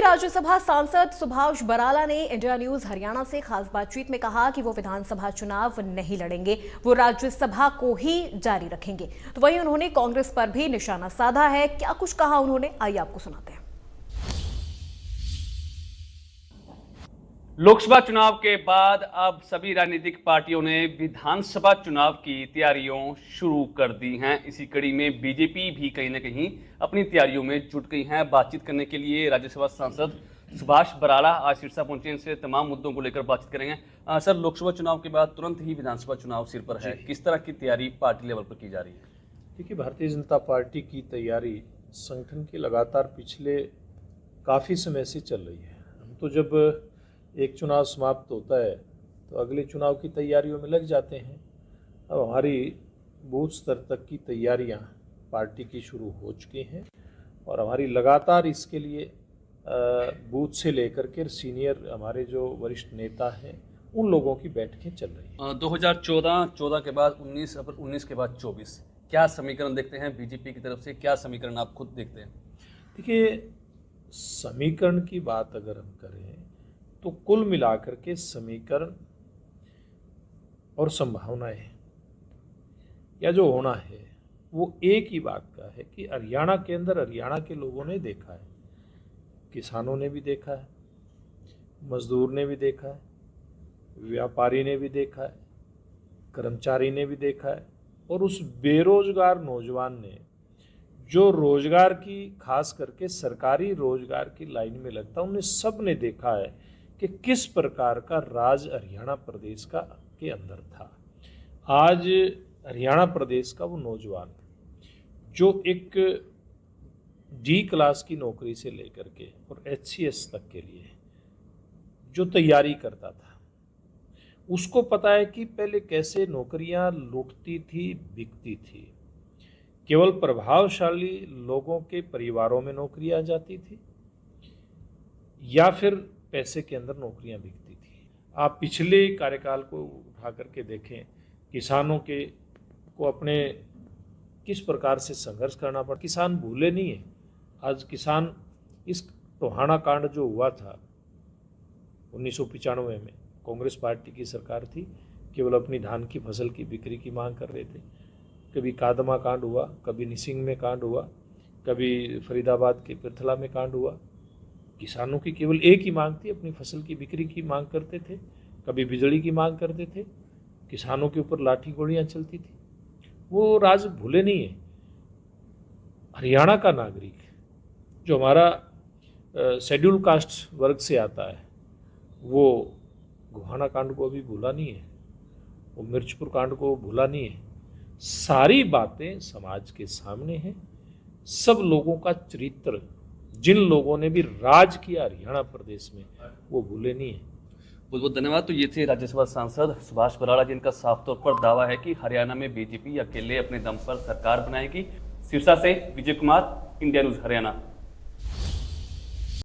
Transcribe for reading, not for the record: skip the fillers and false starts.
राज्यसभा सांसद सुभाष बराला ने India news Haryana से खास बातचीत में कहा कि वो विधानसभा चुनाव नहीं लड़ेंगे, वो राज्यसभा को ही जारी रखेंगे। तो वहीं उन्होंने कांग्रेस पर भी निशाना साधा है। क्या कुछ कहा उन्होंने, आइए आपको सुनाते हैं। लोकसभा चुनाव के बाद अब सभी राजनीतिक पार्टियों ने विधानसभा चुनाव की तैयारियों शुरू कर दी हैं। इसी कड़ी में बीजेपी भी कहीं ना कहीं अपनी तैयारियों में जुट गई है। बातचीत करने के लिए राज्यसभा सांसद सुभाष बराला आज सिरसा पहुंचे। इनसे तमाम मुद्दों को लेकर बातचीत करेंगे। सर, लोकसभा चुनाव के बाद तुरंत ही विधानसभा चुनाव सिर पर है, किस तरह की तैयारी पार्टी लेवल पर की जा रही है? देखिए, भारतीय जनता पार्टी की तैयारी संगठन की लगातार पिछले काफ़ी समय से चल रही है। हम तो जब एक चुनाव समाप्त होता है तो अगले चुनाव की तैयारियों में लग जाते हैं। अब हमारी बूथ स्तर तक की तैयारियां पार्टी की शुरू हो चुकी हैं और हमारी लगातार इसके लिए बूथ से लेकर के सीनियर हमारे जो वरिष्ठ नेता हैं उन लोगों की बैठकें चल रही हैं। 2014 के बाद 19 और 19 के बाद 24 क्या समीकरण देखते हैं बीजेपी की तरफ से? क्या समीकरण आप खुद देखते हैं? देखिए, समीकरण की बात अगर हम करें तो कुल मिलाकर के समीकरण और संभावनाएं या जो होना है वो एक ही बात का है कि हरियाणा के अंदर हरियाणा के लोगों ने देखा है, किसानों ने भी देखा है, मजदूर ने भी देखा है, व्यापारी ने भी देखा है, कर्मचारी ने भी देखा है और उस बेरोजगार नौजवान ने जो रोजगार की खास करके सरकारी रोजगार की लाइन में लगता, उन्हें सब ने देखा है कि किस प्रकार का राज हरियाणा प्रदेश का के अंदर था। आज हरियाणा प्रदेश का वो नौजवान जो एक डी क्लास की नौकरी से लेकर के और HCS तक के लिए जो तैयारी करता था, उसको पता है कि पहले कैसे नौकरियां लूटती थी, बिकती थी। केवल प्रभावशाली लोगों के परिवारों में नौकरियां जाती थी या फिर पैसे के अंदर नौकरियां बिकती थी। आप पिछले कार्यकाल को उठा करके देखें, किसानों के को अपने किस प्रकार से संघर्ष करना पड़ा। किसान भूले नहीं है। आज किसान इस टोहाना कांड जो हुआ था 1995 में, कांग्रेस पार्टी की सरकार थी, केवल अपनी धान की फसल की बिक्री की मांग कर रहे थे। कभी कादमा कांड हुआ, कभी निसिंग में कांड हुआ, कभी फरीदाबाद के पिरथला में कांड हुआ। किसानों की केवल एक ही मांग थी, अपनी फसल की बिक्री की मांग करते थे, कभी बिजली की मांग करते थे, किसानों के ऊपर लाठी गोलियां चलती थी। वो राज भूले नहीं है। हरियाणा का नागरिक जो हमारा शेड्यूल कास्ट वर्ग से आता है, वो गोहाना कांड को अभी भूला नहीं है, वो मिर्चपुर कांड को भूला नहीं है। सारी बातें समाज के सामने हैं। सब लोगों का चरित्र, जिन लोगों ने भी राज किया हरियाणा प्रदेश में, वो भूले नहीं है। बहुत बहुत धन्यवाद। तो ये थे राज्यसभा सांसद सुभाष बराला, जिनका साफ तौर पर दावा है कि हरियाणा में बीजेपी अकेले अपने दम पर सरकार बनाएगी। सिरसा से विजय कुमार, इंडिया न्यूज हरियाणा।